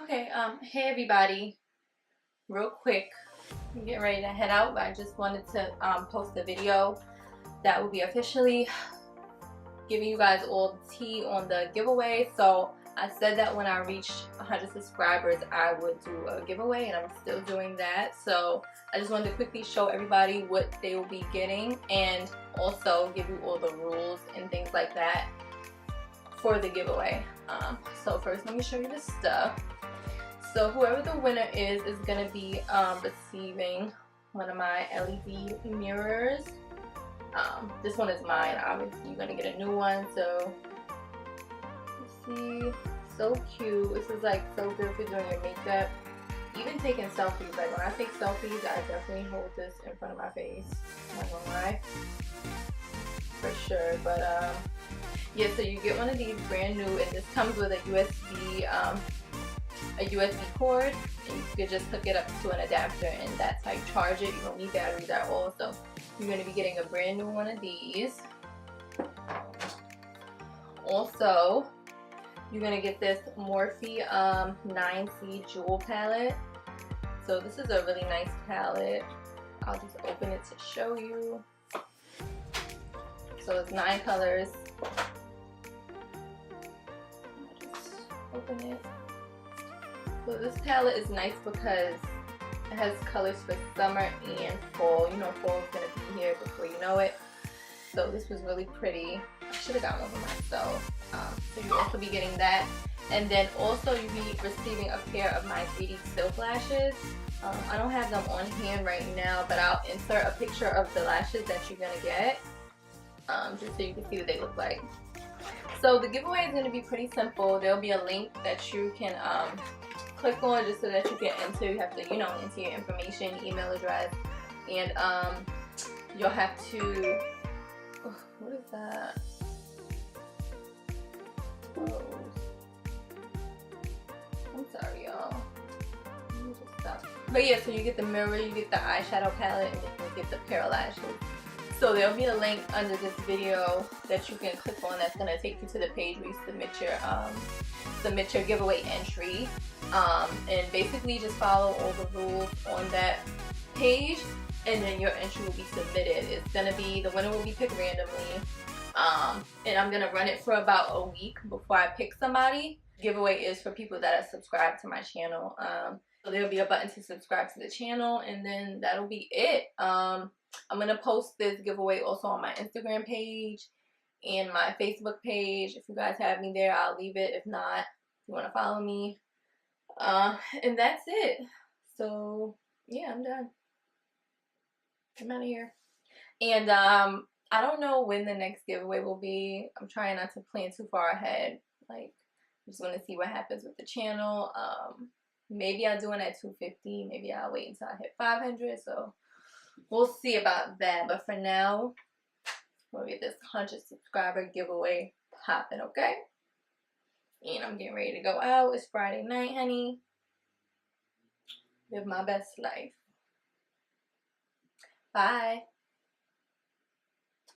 Okay, hey everybody. Real quick, I'm getting ready to head out, but I just wanted to post a video that will be officially giving you guys all the tea on the giveaway. So I said that when I reached 100 subscribers I would do a giveaway, and I'm still doing that. So I just wanted to quickly show everybody what they will be getting and also give you all the rules and things like that for the giveaway. So first let me show you the stuff. So whoever the winner is going to be receiving one of my LED mirrors. This one is mine. Obviously you're going to get a new one. So let's see, so cute. This is like so good for doing your makeup, even taking selfies. Like when I take selfies I definitely hold this in front of my face, I'm not gonna lie, for sure. But yeah, so you get one of these brand new, and this comes with a USB cord, and you could just hook it up to an adapter, and that's how you charge it. You don't need batteries at all. So you're going to be getting a brand new one of these. Also, you're going to get this Morphe 9C Jewel palette. So this is a really nice palette. I'll just open it to show you. So it's 9 colors. Open it. So this palette is nice because it has colors for summer and fall. You know, fall is going to be here before you know it. So this was really pretty. I should have gotten one for myself. So you'll also be getting that. And then also you'll be receiving a pair of my 3D silk lashes. I don't have them on hand right now, but I'll insert a picture of the lashes that you're going to get. Just so you can see what they look like. So the giveaway is going to be pretty simple. There'll be a link that you can click on just so that you can enter. You have to, you know, enter your information, email address, and you'll have to, what is that? Oh. I'm sorry, y'all. Let me just stop. But yeah, so you get the mirror, you get the eyeshadow palette, and then you get the pair of lashes. So there'll be a link under this video that you can click on that's going to take you to the page where you submit your giveaway entry. And basically just follow all the rules on that page, and then your entry will be submitted. It's going to be, the winner will be picked randomly. And I'm going to run it for about a week before I pick somebody. Giveaway is for people that are subscribed to my channel. So there'll be a button to subscribe to the channel, and then that'll be it. I'm going to post this giveaway also on my Instagram page and my Facebook page. If you guys have me there, I'll leave it. If not, if you want to follow me. And that's it. So, yeah, I'm done. I'm out of here. And I don't know when the next giveaway will be. I'm trying not to plan too far ahead. Like, I just want to see what happens with the channel. Maybe I'll do it at 250. Maybe I'll wait until I hit 500. So we'll see about that. But for now, we'll get this 100 subscriber giveaway popping, okay? And I'm getting ready to go out. It's Friday night, honey. Live my best life. Bye.